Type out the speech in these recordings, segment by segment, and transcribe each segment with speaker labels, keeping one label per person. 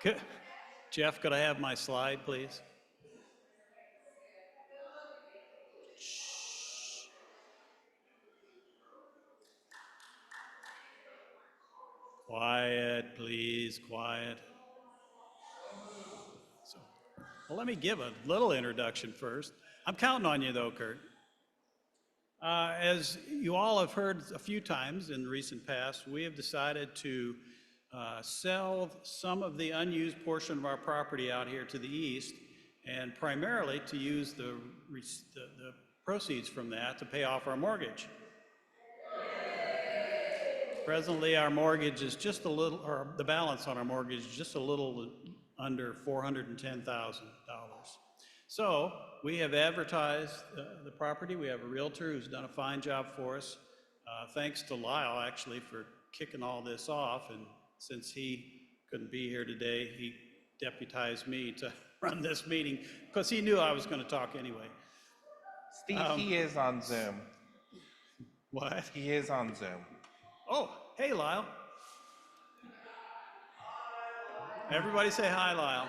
Speaker 1: Could- Jeff, could I have my slide, please? Quiet, please, quiet. So, well, let me give a little introduction first. I'm counting on you though, Kurt. As you all have heard a few times in the recent past, we have decided to sell some of the unused portion of our property out here to the east, and primarily to use the proceeds from that to pay off our mortgage. Presently, our mortgage is just a little, or the balance on our mortgage is just a little under $410,000. So we have advertised the property. We have a realtor who's done a fine job for us. Thanks to Lyle, actually, for kicking all this off. And since he couldn't be here today, he deputized me to run this meeting because he knew I was going to talk anyway.
Speaker 2: Steve, he is on Zoom.
Speaker 1: What?
Speaker 2: He is on Zoom.
Speaker 1: Oh, hey, Lyle. Everybody say hi, Lyle.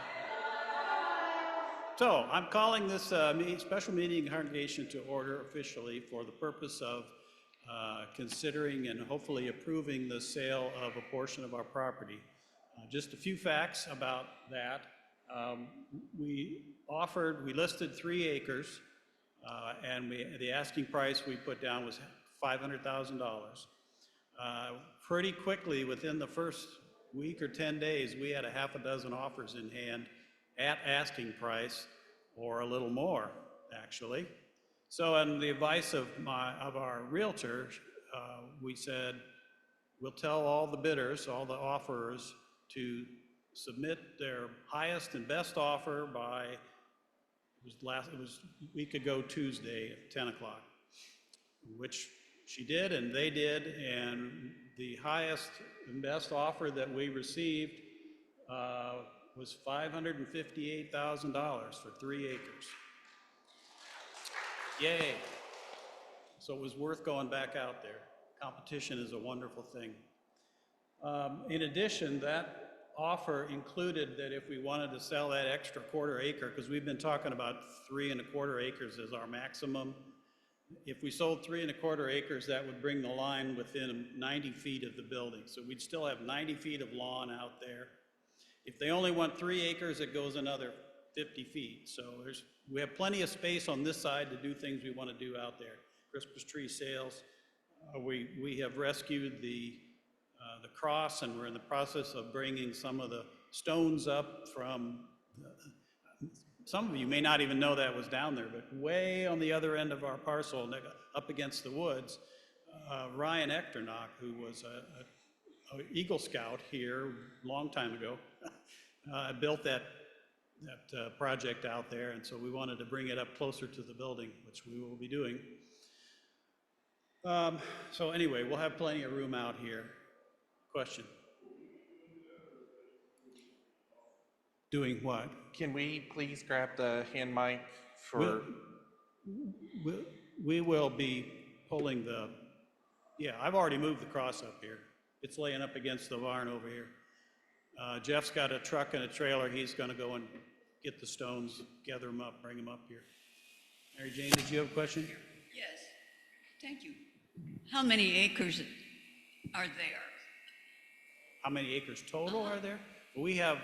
Speaker 1: So I'm calling this special meeting of Congregation to order officially for the purpose of considering and hopefully approving the sale of a portion of our property. Just a few facts about that. We listed 3 acres, and the asking price we put down was $500,000. Pretty quickly, within the first week or 10 days, we had a half a dozen offers in hand at asking price, or a little more, actually. So, on the advice of our realtor, we said, we'll tell all the bidders, all the offerers, to submit their highest and best offer by, it was a week ago Tuesday at 10 o'clock, which she did and they did, and the highest and best offer that we received was $558,000 for 3 acres. Yay. So it was worth going back out there. Competition is a wonderful thing. In addition, that offer included that if we wanted to sell that extra quarter acre, because we've been talking about 3 1/4 acres as our maximum. If we sold 3 1/4 acres, that would bring the line within 90 feet of the building. So we'd still have 90 feet of lawn out there. If they only want 3 acres, it goes another 50 feet. So we have plenty of space on this side to do things we want to do out there. Christmas tree sales. We have rescued the cross, and we're in the process of bringing some of the stones up from, some of you may not even know that was down there, but way on the other end of our parcel, up against the woods, Ryan Echternock, who was a Eagle Scout here a long time ago, built that project out there, and so we wanted to bring it up closer to the building, which we will be doing. So anyway, we'll have plenty of room out here. Question? Doing what?
Speaker 2: Can we please grab the hand mic for...
Speaker 1: We will be pulling I've already moved the cross up here. It's laying up against the barn over here. Jeff's got a truck and a trailer. He's going to go and get the stones, gather them up, bring them up here. Mary Jane, did you have a question?
Speaker 3: Yes, thank you. How many acres are there?
Speaker 1: How many acres total are there? We have,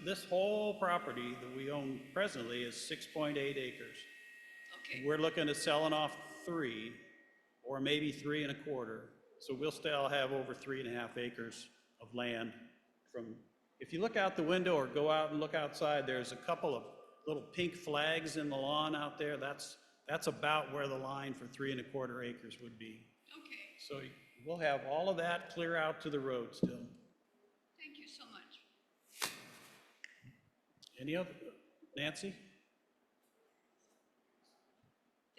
Speaker 1: this whole property that we own presently is 6.8 acres.
Speaker 3: Okay.
Speaker 1: We're looking at selling off 3, or maybe 3 1/4. So we'll still have over 3 1/2 acres of land. If you look out the window or go out and look outside, there's a couple of little pink flags in the lawn out there. That's about where the line for 3 1/4 acres would be.
Speaker 3: Okay.
Speaker 1: So we'll have all of that clear out to the road still.
Speaker 3: Thank you so much.
Speaker 1: Any other? Nancy?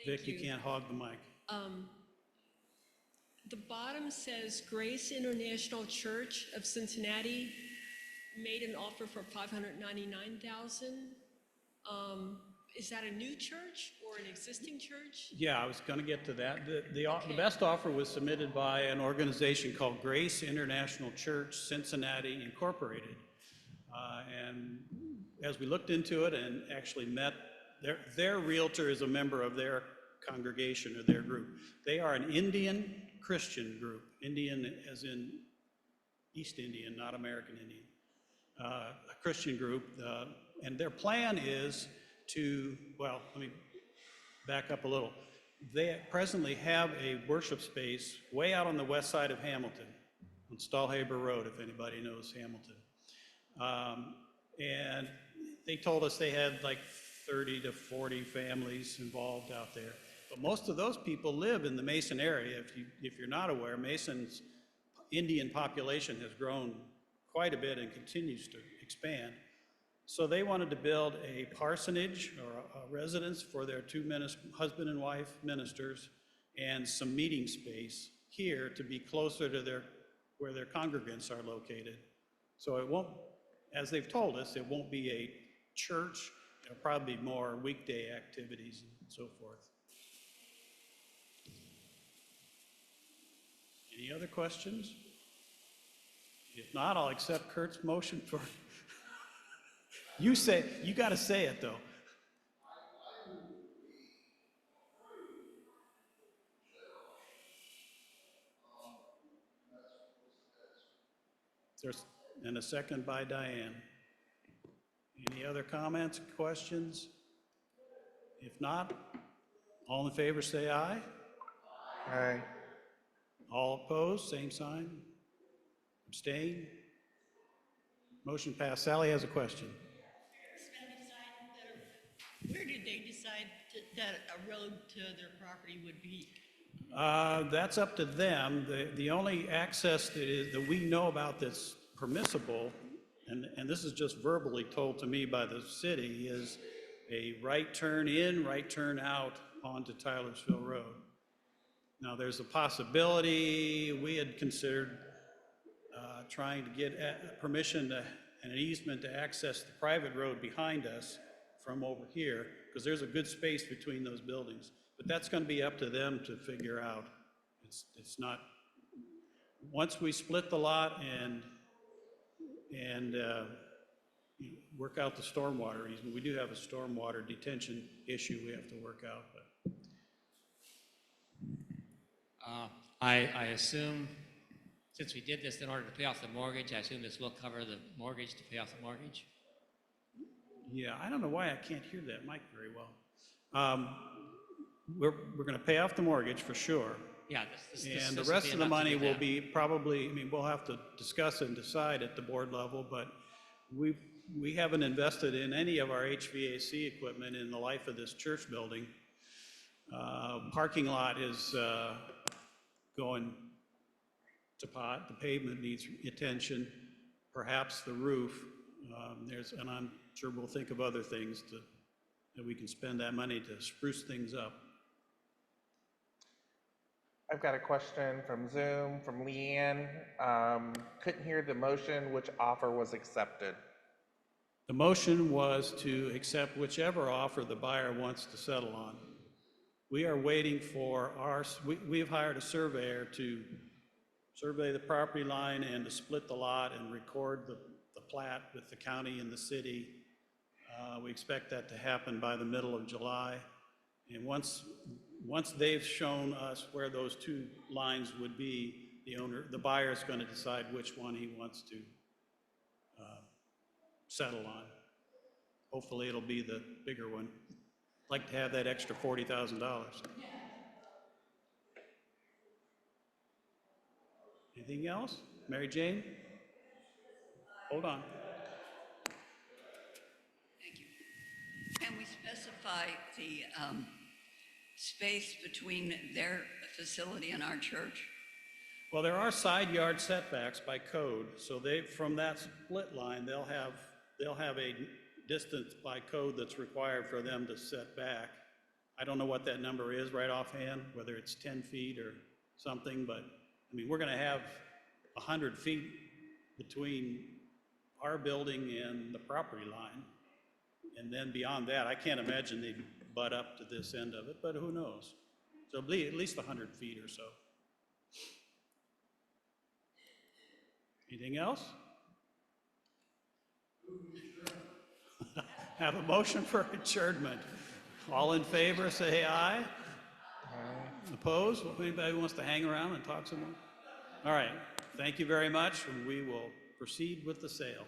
Speaker 1: Vic, you can't hog the mic.
Speaker 4: The bottom says Grace International Church of Cincinnati made an offer for $599,000. Is that a new church or an existing church?
Speaker 1: Yeah, I was going to get to that. The best offer was submitted by an organization called Grace International Church Cincinnati Incorporated. And as we looked into it and actually met, their realtor is a member of their congregation or their group. They are an Indian Christian group, Indian as in East Indian, not American Indian, a Christian group. And their plan is to, well, let me back up a little. They presently have a worship space way out on the west side of Hamilton, on Stahlhaber Road, if anybody knows Hamilton. And they told us they had like 30 to 40 families involved out there. But most of those people live in the Mason area. If you're not aware, Mason's Indian population has grown quite a bit and continues to expand. So they wanted to build a parsonage or a residence for their two husband and wife ministers and some meeting space here to be closer to where their congregants are located. So it won't, as they've told us, it won't be a church. It'll probably be more weekday activities and so forth. Any other questions? If not, I'll accept Kurt's motion for, you got to say it though. And a second by Diane. Any other comments, questions? If not, all in favor say aye.
Speaker 2: Aye.
Speaker 1: All opposed, same sign. Abstain? Motion passed. Sally has a question.
Speaker 3: Where did they decide that a road to their property would be?
Speaker 1: That's up to them. The only access that we know about that's permissible, and this is just verbally told to me by the city, is a right turn in, right turn out onto Tylersville Road. Now, there's a possibility we had considered trying to get permission and an easement to access the private road behind us from over here, because there's a good space between those buildings. But that's going to be up to them to figure out. It's not, once we split the lot and work out the stormwater easement, we do have a stormwater detention issue we have to work out. But.
Speaker 5: I assume, since we did this in order to pay off the mortgage, I assume this will cover the mortgage to pay off the mortgage?
Speaker 1: Yeah, I don't know why I can't hear that mic very well. We're going to pay off the mortgage for sure.
Speaker 5: Yeah.
Speaker 1: And the rest of the money will be probably, I mean, we'll have to discuss and decide at the board level, but we haven't invested in any of our HVAC equipment in the life of this church building. Parking lot is going to pot. The pavement needs attention, perhaps the roof. And I'm sure we'll think of other things that we can spend that money to spruce things up.
Speaker 2: I've got a question from Zoom, from Leanne. Couldn't hear the motion. Which offer was accepted?
Speaker 1: The motion was to accept whichever offer the buyer wants to settle on. We are waiting for we've hired a surveyor to survey the property line and to split the lot and record the plat with the county and the city. We expect that to happen by the middle of July. And once they've shown us where those two lines would be, the buyer is going to decide which one he wants to settle on. Hopefully it'll be the bigger one. I'd like to have that extra $40,000. Anything else? Mary Jane? Hold on.
Speaker 3: Thank you. Can we specify the space between their facility and our church?
Speaker 1: Well, there are side yard setbacks by code, so from that split line, they'll have a distance by code that's required for them to set back. I don't know what that number is right offhand, whether it's 10 feet or something, but I mean, we're going to have 100 feet between our building and the property line. And then beyond that, I can't imagine they'd butt up to this end of it, but who knows? So it'll be at least 100 feet or so. Anything else? Have a motion for adjournment. All in favor, say aye. Opposed? Anybody who wants to hang around and talk some more? All right, thank you very much, and we will proceed with the sale.